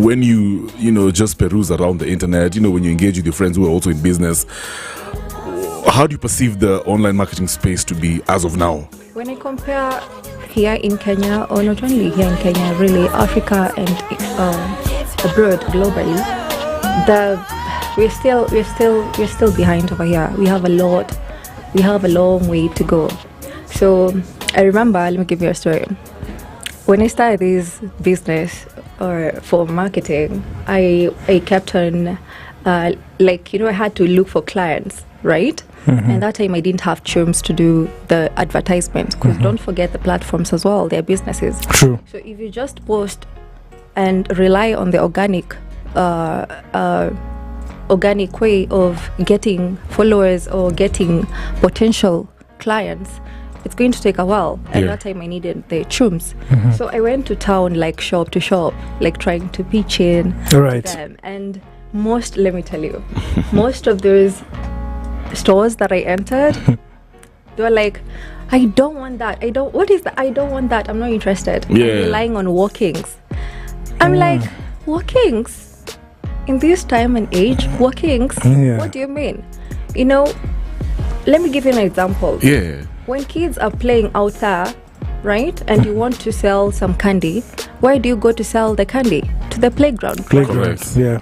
when you just peruse around the internet, when you engage with your friends who are also in business, how do you perceive the online marketing space to be as of now? When I compare here in Kenya, or not only here in Kenya, really Africa and abroad globally, we're still behind over here. We have a long way to go. So I remember, let me give you a story. When I started this business for marketing, I kept on I had to look for clients, right? Mm-hmm. And that time I didn't have chums to do the advertisements, because don't forget the platforms as well, they're businesses. True. So if you just post and rely on the organic way of getting followers or getting potential clients, it's going to take a while. And that time I needed the chums. Mm-hmm. So I went to town, like shop to shop, like trying to pitch in to them. And let me tell you, most of those stores that I entered, they were like, I don't want that. What is that? I don't want that. I'm not interested. Yeah. I'm relying on walk-ins. I'm like, walk-ins? In this time and age, walk-ins? Yeah. What do you mean? Let me give you an example. Yeah. When kids are playing out there, right, and you want to sell some candy, where do you go to sell the candy? To the playground. Correct. Yeah.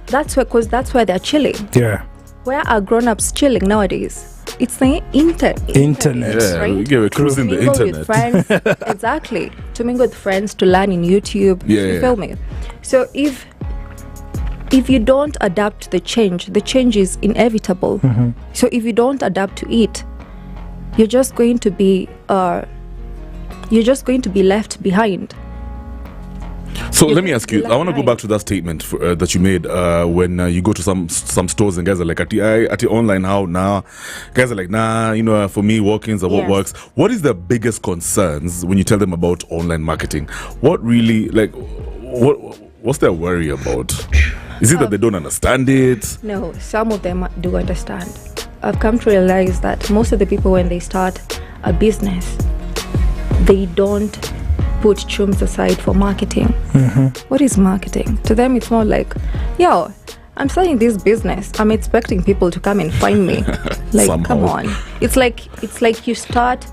That's where they're chilling. Yeah. Where are grown-ups chilling nowadays? It's the internet. Yeah, right? We're cruising the internet. With friends, exactly. To mingle with friends, to learn in YouTube. Yeah. You feel me? So if you don't adapt to the change is inevitable. Mm-hmm. So if you don't adapt to it, you're just going to be left behind. So let me ask you, I want to go back to that statement that you made when you go to some stores and guys are like, at the online, how nah? Guys are like, nah, for me, walk-ins are what works. What is the biggest concerns when you tell them about online marketing? What really, what's their worry about? Is it that they don't understand it? No, some of them do understand. I've come to realize that most of the people, when they start a business, they don't put chums aside for marketing. Mm-hmm. What is marketing? To them, it's more like, I'm starting this business. I'm expecting people to come and find me. Like, somehow. Come on. It's like you start,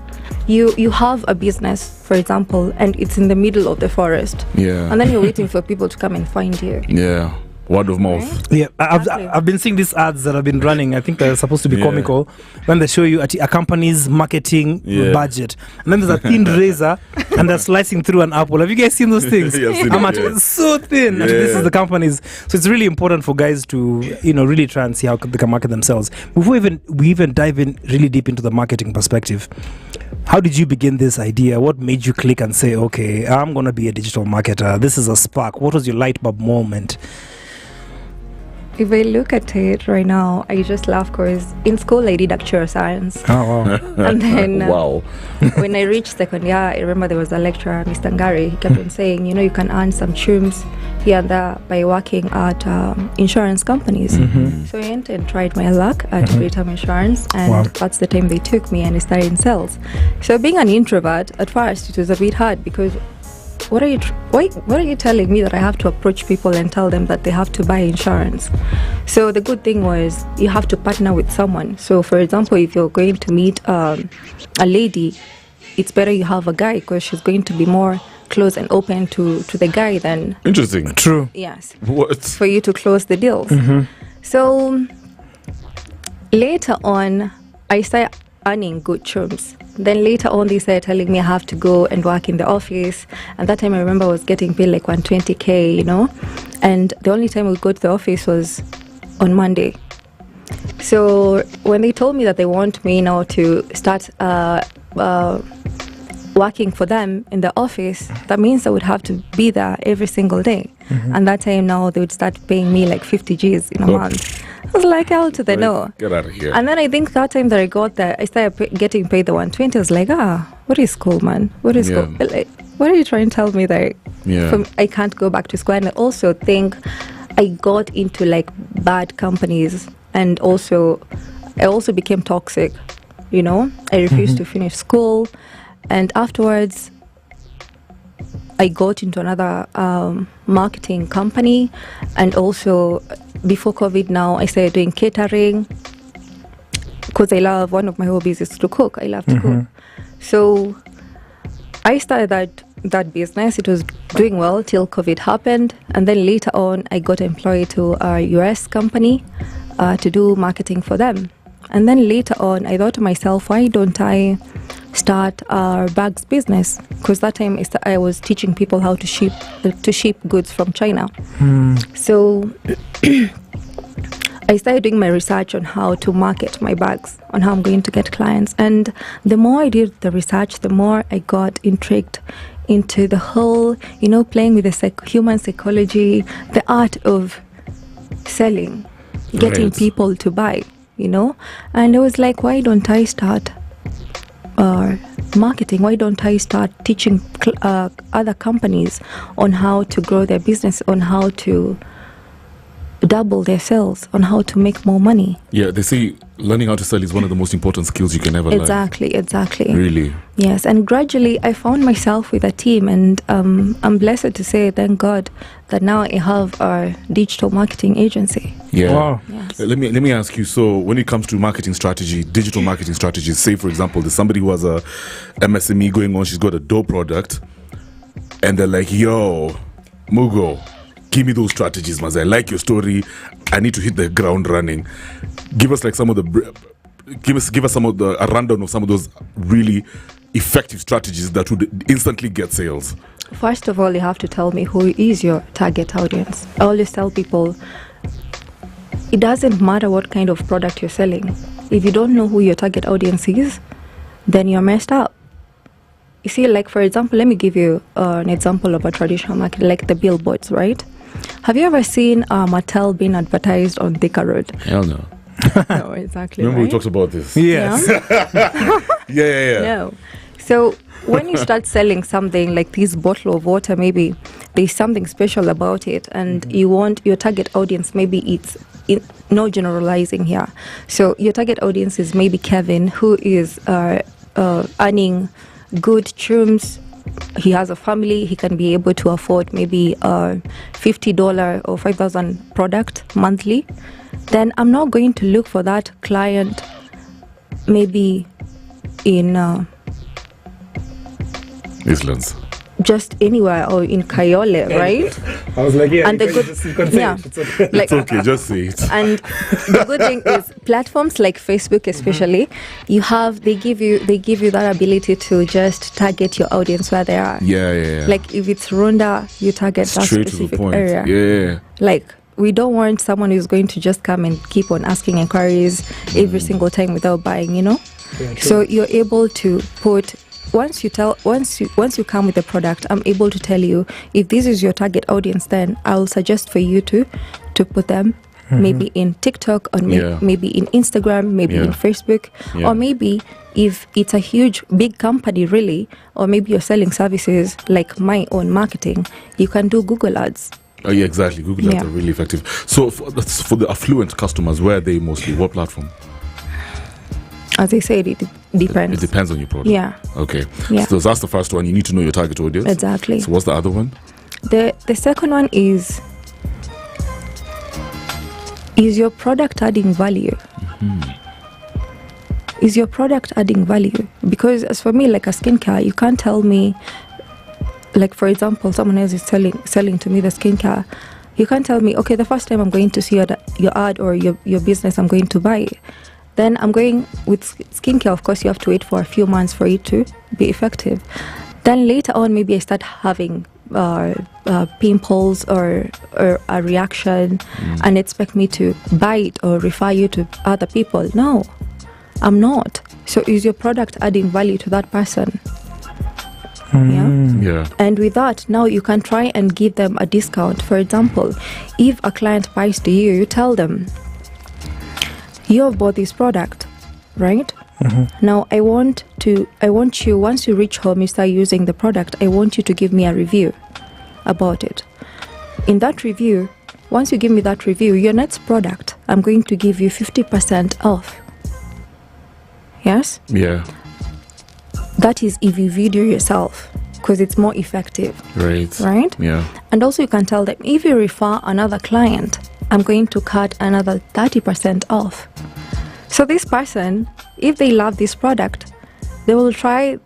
you have a business, for example, and it's in the middle of the forest. Yeah. And then you're waiting for people to come and find you. Yeah. Word of mouth. Right? Yeah, I've been seeing these ads that have been running. I think they're supposed to be comical, when they show you a company's marketing budget, and then there's a thin razor and they're slicing through an apple. Have you guys seen those things? It's so thin. This is the company's. So it's really important for guys to really try and see how they can market themselves. Before we even dive in really deep into the marketing perspective, how did you begin this idea? What made you click and say, okay, I'm gonna be a digital marketer? This is a spark. What was your light bulb moment? If I look at it right now, I just laugh because in school I did actuarial science. Oh, wow. And then wow. When I reached second year, I remember there was a lecturer, Mr. Ngari. He kept on saying, you can earn some chums here and there by working at insurance companies. Mm-hmm. So I went and tried my luck at Britam Insurance, and that's the time they took me and I started in sales. So being an introvert, at first it was a bit hard because what are you telling me that I have to approach people and tell them that they have to buy insurance? So the good thing was you have to partner with someone. So for example, if you're going to meet a lady, it's better you have a guy because she's going to be more close and open to the guy than... Interesting. True. Yes. What? For you to close the deals. Mm-hmm. So later on, I started earning good chums. Then later on, they started telling me I have to go and work in the office. And that time I remember I was getting paid like 120K, And the only time I would go to the office was on Monday. So when they told me that they want me now to start working for them in the office, that means I would have to be there every single day. Mm-hmm. And that time now they would start paying me like 50 Gs in a month. I was like, hell to the no. Get out of here. And then I think that time that I got there, I started getting paid the 120. I was like, what is school, man? What is school? Like, what are you trying to tell me that I can't go back to school? And I also think I got into like bad companies, and also I also became toxic. I refused to finish school, and afterwards I got into another marketing company, and also before COVID now I started doing catering because I love, one of my hobbies is to cook. I love to cook. So I started that business. It was doing well till COVID happened, and then later on I got employed to a US company to do marketing for them. And then later on I thought to myself, why don't I start a bags business? Because that time I was teaching people how to ship goods from China. So I started doing my research on how to market my bags, on how I'm going to get clients. And the more I did the research, the more I got intrigued into the whole, playing with the human psychology, the art of selling, getting people to buy, And I was like, why don't I start marketing? Why don't I start teaching other companies on how to grow their business, on how to double their sales, on how to make more money? Yeah, they say learning how to sell is one of the most important skills you can ever learn. Exactly. Really? Yes, and gradually I found myself with a team, and I'm blessed to say, thank God, that now I have a digital marketing agency. Yeah. Wow. Yes. Let me ask you, so when it comes to marketing strategy, digital marketing strategies, say for example there's somebody who has a MSME going on, she's got a dope product, and they're like, yo, Mugo, give me those strategies, man. I like your story. I need to hit the ground running. Give us like some of the give us some of the a rundown of some of those really effective strategies that would instantly get sales. First of all, you have to tell me who is your target audience. I always tell people, it doesn't matter what kind of product you're selling. If you don't know who your target audience is, then you're messed up. You see, like for example, let me give you an example of a traditional market, like the billboards, right? Have you ever seen Matara being advertised on Thika Road? Hell no. No, exactly. Remember right? we talked about this? Yes. Yeah. No. So when you start selling something like this bottle of water, maybe there's something special about it, and you want your target audience, maybe it's no generalizing here. So your target audience is maybe Kevin, who is earning good chums. He has a family. He can be able to afford maybe a $50 or $5,000 product monthly. Then I'm not going to look for that client maybe in Islands. just anywhere or in Kayole, right? I was like, And the good, like, It's okay, just say it. and the good thing is platforms like Facebook, especially, they give you that ability to just target your audience where they are. Yeah. Like if it's Rwanda, you target that Straight to the specific point. area. Yeah. Like we don't want someone who's going to just come and keep on asking inquiries every single time without buying, So you're able to put, once you come with a product, I'm able to tell you if this is your target audience, then I'll suggest for you to put them maybe in TikTok, or maybe in Instagram, maybe in Facebook, or maybe if it's a big company really, or maybe you're selling services like my own marketing, you can do Google ads. Oh yeah, exactly. Google ads are really effective. So for the affluent customers, where are they mostly? What platform? As I said, it depends. It depends on your product. Yeah. Okay. Yeah. So that's the first one. You need to know your target audience. Exactly. So what's the other one? The second one is your product adding value? Is your product adding value? Because as for me, like a skincare, you can't tell me, like for example, someone else is selling to me the skincare. You can't tell me, okay, the first time I'm going to see your ad or your business, I'm going to buy it. Then I'm going with skincare. Of course, you have to wait for a few months for it to be effective. Then later on, maybe I start having pimples or a reaction, and expect me to buy it or refer you to other people. No, I'm not. So is your product adding value to that person? Yeah. And with that, now you can try and give them a discount. For example, if a client buys to you, you tell them, you have bought this product, right? Now I want you, once you reach home, you start using the product, I want you to give me a review about it. In that review, once you give me that review, your next product, I'm going to give you 50% off. Yes? Yeah. That is if you video yourself because it's more effective. Right. Yeah. And also you can tell them, if you refer another client, I'm going to cut another 30% off. So this person, if they love this product, they will try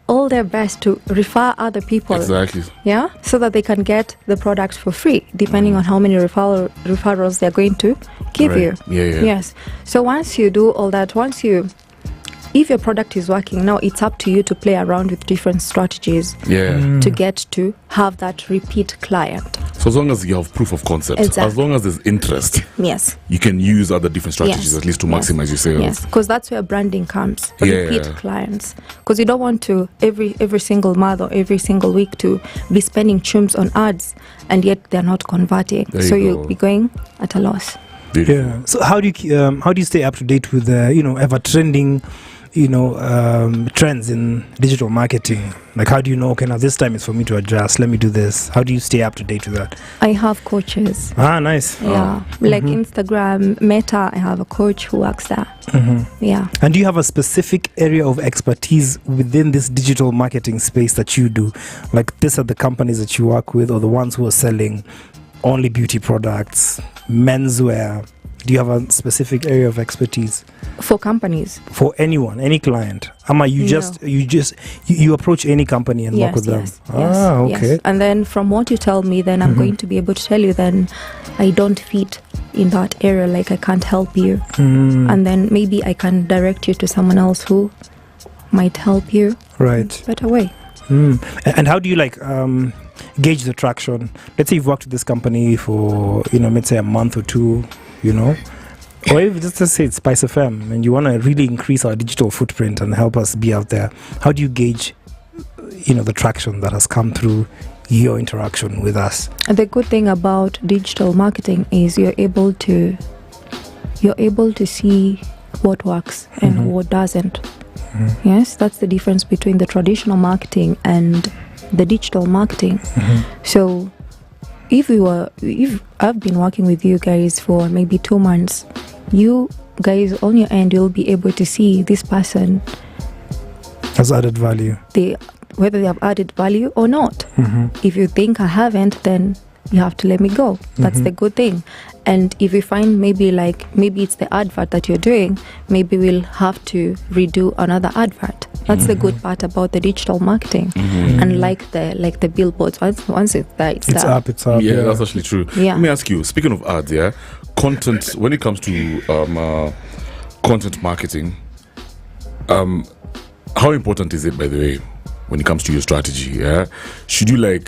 all their best to refer other people. Exactly. Yeah, so that they can get the product for free, depending on how many referrals they're going to give you. Yeah. Yes. So once you do all that, if your product is working, now it's up to you to play around with different strategies to get to have that repeat client. So as long as you have proof of concept, as long as there's interest, yes, you can use other different strategies at least to maximize your sales. Yes, because that's where branding comes. Repeat clients, because you don't want to every single month or every single week to be spending chums on ads and yet they're not converting. So you'll be going at a loss. Beautiful. Yeah. So how do you stay up to date with ever trending trends in digital marketing? Like, how do you know, okay, now this time is for me to adjust, let me do this? How do you stay up to date with that? I have coaches. Nice. Yeah, like Instagram, Meta, I have a coach who works there. Yeah. And do you have a specific area of expertise within this digital marketing space that you do? Like, these are the companies that you work with, or the ones who are selling only beauty products, menswear? Do you have a specific area of expertise for companies? For anyone, any client? You approach any company and work with them? Okay. Yes. And then from what you tell me, then I'm going to be able to tell you then I don't fit in that area, like I can't help you. And then maybe I can direct you to someone else who might help you in a better way. And how do you gauge the traction? Let's say you've worked with this company for let's say a month or two, or even just say it's SpiceFM and you want to really increase our digital footprint and help us be out there. How do you gauge the traction that has come through your interaction with us? The good thing about digital marketing is you're able to see what works and what doesn't. Yes, that's the difference between the traditional marketing and the digital marketing. So if I've been working with you guys for maybe 2 months, you guys on your end, you'll be able to see this person has added value, whether they have added value or not. If you think I haven't, then you have to let me go. That's the good thing. And if you find maybe it's the advert that you're doing, maybe we'll have to redo another advert. That's the good part about the digital marketing. And like the billboards, once it's there, it's there. It's up. Yeah, that's actually true. Let me ask you, speaking of ads, content, when it comes to content marketing, how important is it, by the way, when it comes to your strategy? Should you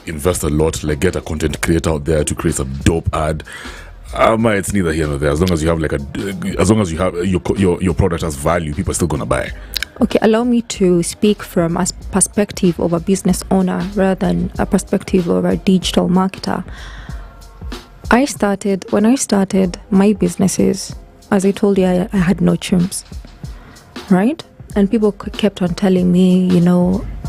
invest a lot, get a content creator out there to create a dope ad? It's neither here nor there. As long as you have your product has value, people are still gonna buy. Okay, allow me to speak from a perspective of a business owner rather than a perspective of a digital marketer. When I started my businesses, as I told you, I had no chums, right? And people kept on telling me,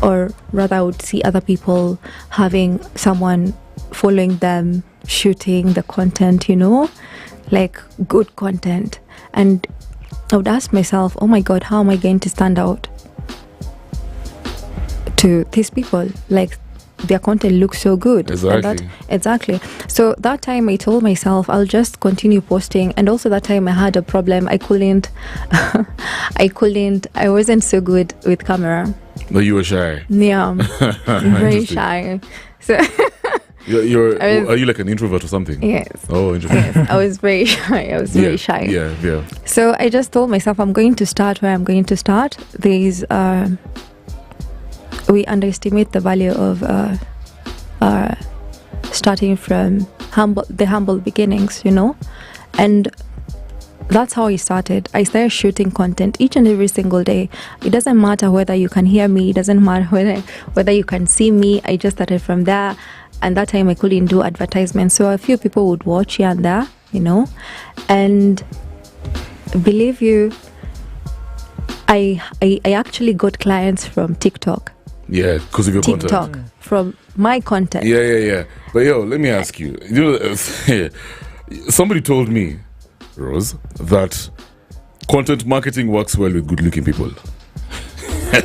or rather I would see other people having someone following them, shooting the content, good content. And I would ask myself, oh my God, how am I going to stand out to these people? Their content looks so good. Exactly. So that time I told myself I'll just continue posting. And also that time I had a problem. I wasn't so good with camera. No, you were shy. Yeah, very shy. So are you like an introvert or something? Yes. Oh, introvert. Yes, I was very shy. Very shy. Yeah. So I just told myself I'm going to start where I'm going to start. We underestimate the value of starting from humble beginnings, and that's how I started. I started shooting content each and every single day. It doesn't matter whether you can hear me, it doesn't matter whether you can see me. I just started from there, and that time I couldn't do advertisements, so a few people would watch here and there, and believe you, I actually got clients from TikTok. Yeah, because of your TikTok, content. From my content. Yeah. But let me ask you. Somebody told me, Rose, that content marketing works well with good-looking people.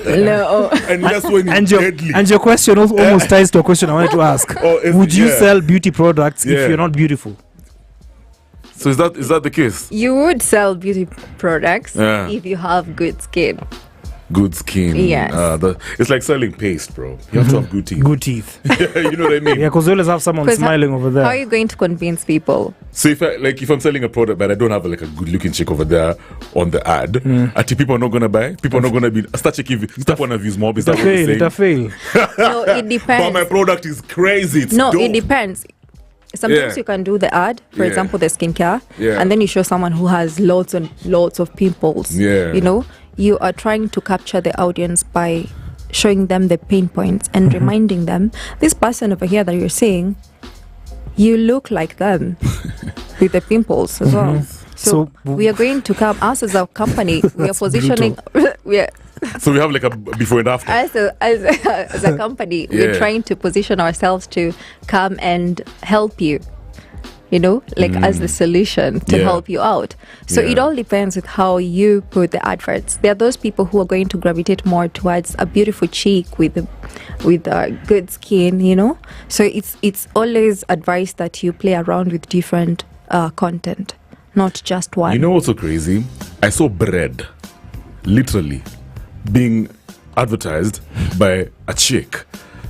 No. And that's when it's deadly. And your question also almost ties to a question I wanted to ask. Would you sell beauty products if you're not beautiful? So is that the case? You would sell beauty products if you have good skin. Good skin. Yes. It's like selling paste, bro. You have to have good teeth. Good teeth. You know what I mean? Yeah, because you always have someone smiling over there. How are you going to convince people? So if I'm selling a product but I don't have a good looking chick over there on the ad, actually people are not gonna buy. People are not gonna be start checking. Start wanna views more. Is that what you're saying? No, it depends. But my product is crazy. It's dope. It depends. Sometimes you can do the ad, for example, the skincare, and then you show someone who has lots and lots of pimples. Yeah. You know, you are trying to capture the audience by showing them the pain points and reminding them, this person over here that you're seeing, you look like them with the pimples as well. So we are going to come, us as a company, we are positioning, so we have like a before and after. As a company, we're trying to position ourselves to come and help you, you know, like as the solution to help you out. So it all depends with how you put the adverts. There are those people who are going to gravitate more towards a beautiful cheek with good skin, you know. So it's always advised that you play around with different content, not just one. You know what's so crazy? I saw bread literally being advertised by a chick,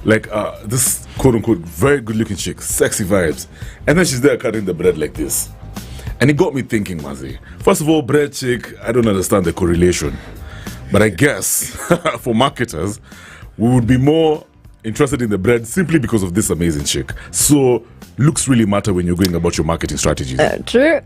like this quote unquote very good looking chick, sexy vibes, and then she's there cutting the bread like this, and it got me thinking, Mazi. First of all, bread chick, I don't understand the correlation, but I guess for marketers, we would be more interested in the bread simply because of this amazing chick. So looks really matter when you're going about your marketing strategies. True.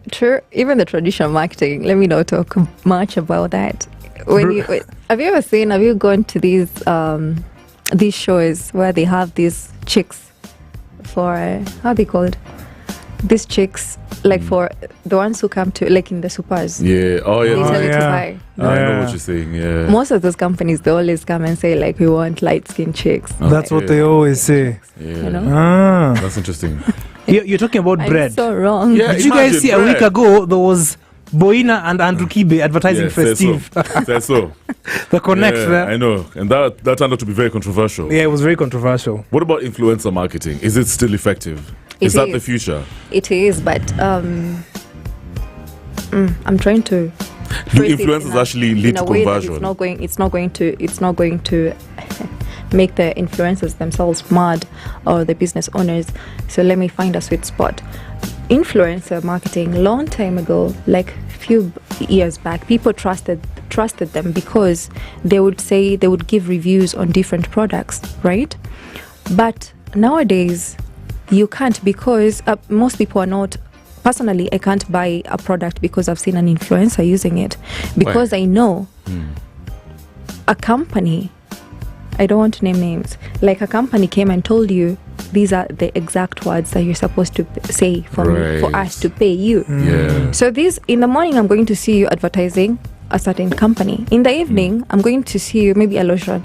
Even the traditional marketing, let me not talk much about that. Have you gone to these shows where they have these chicks for how are they called? These chicks, like for the ones who come to like in the supers. Yeah. Oh yeah. They tell you to buy. I know what you're saying. Yeah. Most of those companies, they always come and say like, we want light skinned chicks. That's what they always say. Yeah. You know. That's interesting. You're talking about bread. I'm so wrong. Yeah, did you guys see bread. A week ago there was Boina and Andrew Kibe advertising Festive? That's so. The connect there. I know. And that turned out to be very controversial. Yeah, it was very controversial. What about influencer marketing? Is it still effective? Is that the future? It is, but I'm trying to. Do influencers actually lead to conversion? It's not going to make the influencers themselves mad or the business owners. So let me find a sweet spot. Influencer marketing, long time ago, like few years back, people trusted them because they would give reviews on different products, right? But nowadays you can't, because most people are not. Personally, I can't buy a product because I've seen an influencer using it, because I know a company, I don't want to name names, like a company came and told you these are the exact words that you're supposed to say for us to pay you. Yeah. So in the morning I'm going to see you advertising a certain company. In the evening I'm going to see you maybe a lotion.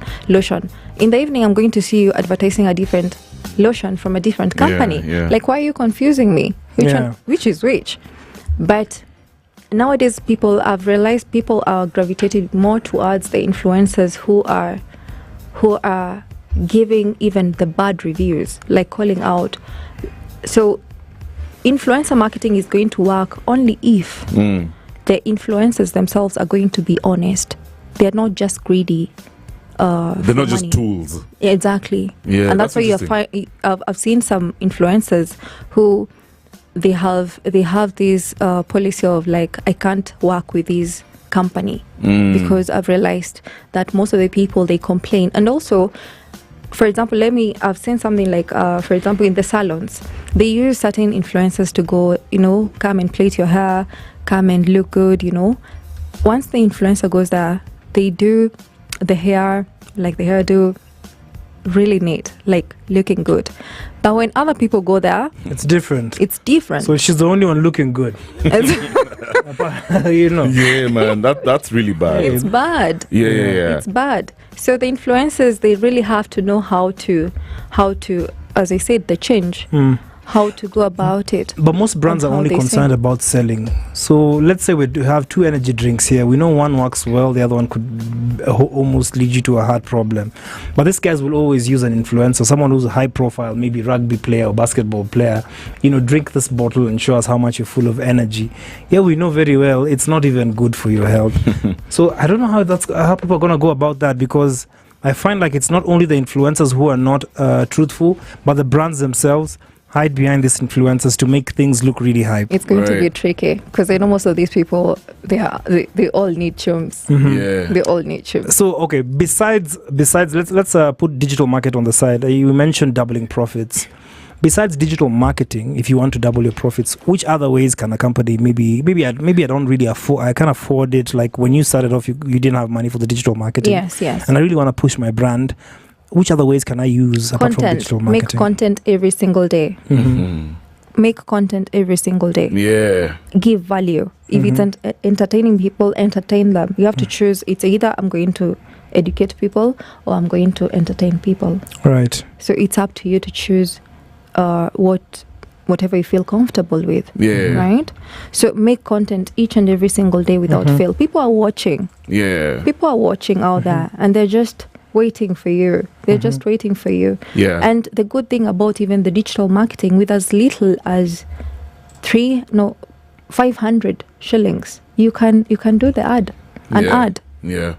In the evening I'm going to see you advertising a different lotion from a different company. Like, why are you confusing me? Which is which? But nowadays I've realized people are gravitated more towards the influencers who are giving even the bad reviews, like calling out. So influencer marketing is going to work only if the influencers themselves are going to be honest. They're not just greedy. They're not just tools. Yeah, exactly. Yeah, and that's why I've seen some influencers who they have this policy of like, I can't work with this company because I've realized that most of the people, they complain. And also, for example, I've seen something like, for example, in the salons, they use certain influencers to go, come and plait your hair, come and look good, Once the influencer goes there, they do the hair, like the hairdo, really neat, like looking good. But when other people go there, it's different. So she's the only one looking good. Yeah, man, that's really bad. It's bad. Yeah. It's bad. So the influencers, they really have to know how to, as I said, the change, how to go about it. But most brands are how only they concerned say. about selling. So let's say we do have 2 energy drinks here. We know one works well, the other one could almost lead you to a heart problem. But these guys will always use an influencer, someone who's a high profile, maybe rugby player or basketball player. Drink this bottle and show us how much you're full of energy. Yeah, we know very well it's not even good for your health. So I don't know how people are going to go about that, because I find like it's not only the influencers who are not truthful, but the brands themselves hide behind these influencers to make things look really hype. It's going to be tricky, because I know most of these people, they all need chums. Yeah. They all need chums. So okay, besides let's put digital market on the side. You mentioned doubling profits. Besides digital marketing, if you want to double your profits, which other ways can a company maybe I don't really afford, I can't afford it, like when you started off you didn't have money for the digital marketing. Yes. And I really want to push my brand. Which other ways can I use apart from digital marketing? Make content every single day. Make content every single day. Yeah. Give value. If it's entertaining people, entertain them. You have to choose. It's either I'm going to educate people or I'm going to entertain people. Right. So it's up to you to choose whatever you feel comfortable with. Yeah. Right? So make content each and every single day without fail. People are watching. Yeah. People are watching out there, and they're just waiting for you. They're just waiting for you. Yeah. And the good thing about even the digital marketing, with as little as 500 shillings, you can do the ad. Ad. Yeah.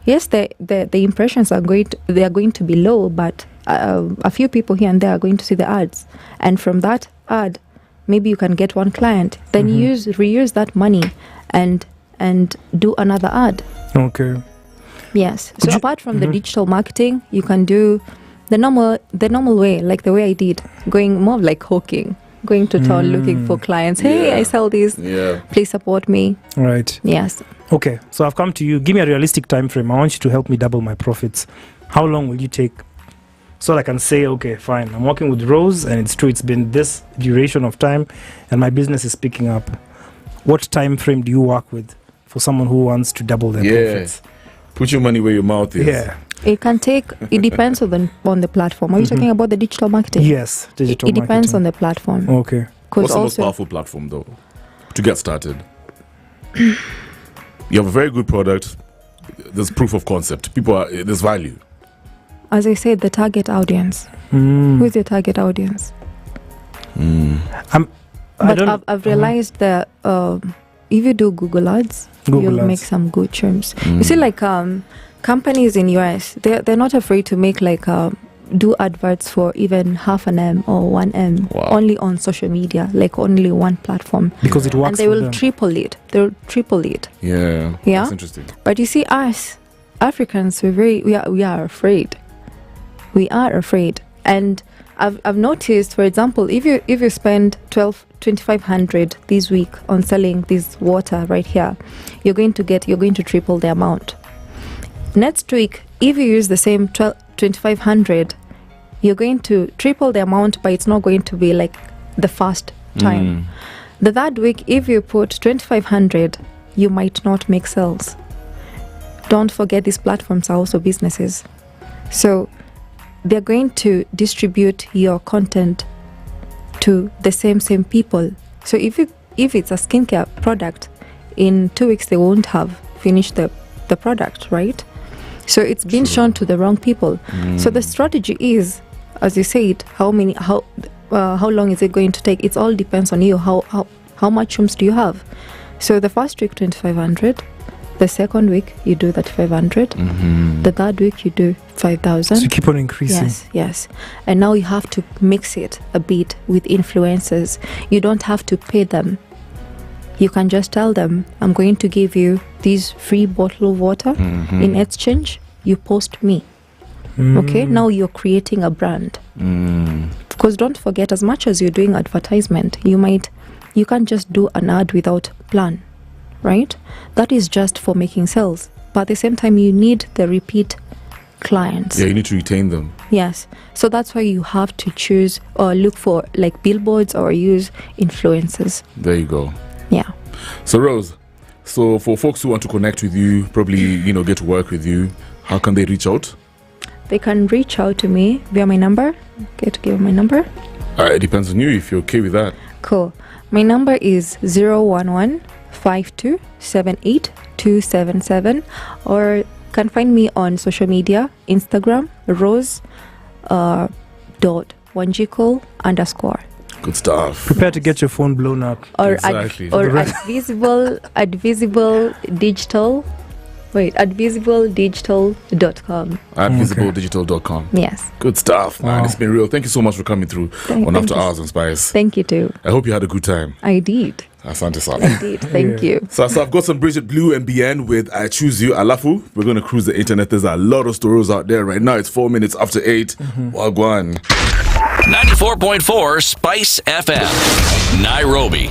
Yes, the impressions are going to be low, but a few people here and there are going to see the ads, and from that ad, maybe you can get one client. Then reuse that money and do another ad. Okay. Yes. So apart from the digital marketing, you can do the normal way, like the way I did, going more like hawking, going to town looking for clients. Hey, I sell this. Yeah. Please support me. Right. Yes. Okay. So I've come to you. Give me a realistic time frame. I want you to help me double my profits. How long will you take? So I can say, okay, fine, I'm working with Rose, and it's true, it's been this duration of time, and my business is picking up. What time frame do you work with for someone who wants to double their profits? Put your money where your mouth is. Yeah. It depends on the platform. Are you talking about the digital marketing? Yes, digital marketing. It depends on the platform. Okay. What's the most powerful platform, though, to get started? You have a very good product. There's proof of concept. There's value. As I said, the target audience. Who's your target audience? I've realized that if you do Google ads, you'll make some good terms. You see, like companies in US, they're not afraid to make do adverts for even half an M or 1 M only on social media, like only one platform. Because it works. And they will triple it. They'll triple it. Yeah. That's interesting. But you see, us Africans, we are afraid. We are afraid. And I've noticed, for example, if you spend 2,500 this week on selling this water right here, you're going to triple the amount. Next week, if you use the same 2,500, you're going to triple the amount, but it's not going to be like the first time. The third week, if you put 2,500, you might not make sales. Don't forget, these platforms are also businesses. So they're going to distribute your content to the same people. So if it's a skincare product, in 2 weeks they won't have finished the product, right? So it's been shown to the wrong people. So the strategy is, as you said, how long is it going to take? It all depends on you. How much rooms do you have? So the first week 2,500. The second week, you do that 500. The third week, you do 5,000. So you keep on increasing. Yes. And now you have to mix it a bit with influencers. You don't have to pay them. You can just tell them, I'm going to give you this free bottle of water. In exchange, you post me. Okay? Now you're creating a brand. Because don't forget, as much as you're doing advertisement, you can't just do an ad without plan. Right? That is just for making sales. But at the same time, you need the repeat clients. Yeah, you need to retain them. Yes. So that's why you have to choose or look for like billboards or use influencers. There you go. Yeah. So Rose, for folks who want to connect with you, probably, get to work with you, how can they reach out? They can reach out to me via my number. Okay, to give my number. It depends on you if you're okay with that. Cool. My number is 011-5278-277, or can find me on social media, Instagram, rose.wanjiko_. Good stuff. Prepare to get your phone blown up. Or Exactly. at visibleDigital.com. At visibleDigital.com. Yes. Good stuff, man. Wow. It's been real. Thank you so much for coming through on After Hours on Spice. Thank you too. I hope you had a good time. I did. Asante sana. Thank you. So I've got some Bridget Blue and Bien with I Choose You, Alafu. We're going to cruise the internet. There's a lot of stories out there right now. It's 4 minutes after 8. Wagwan. 94.4 Spice FM, Nairobi.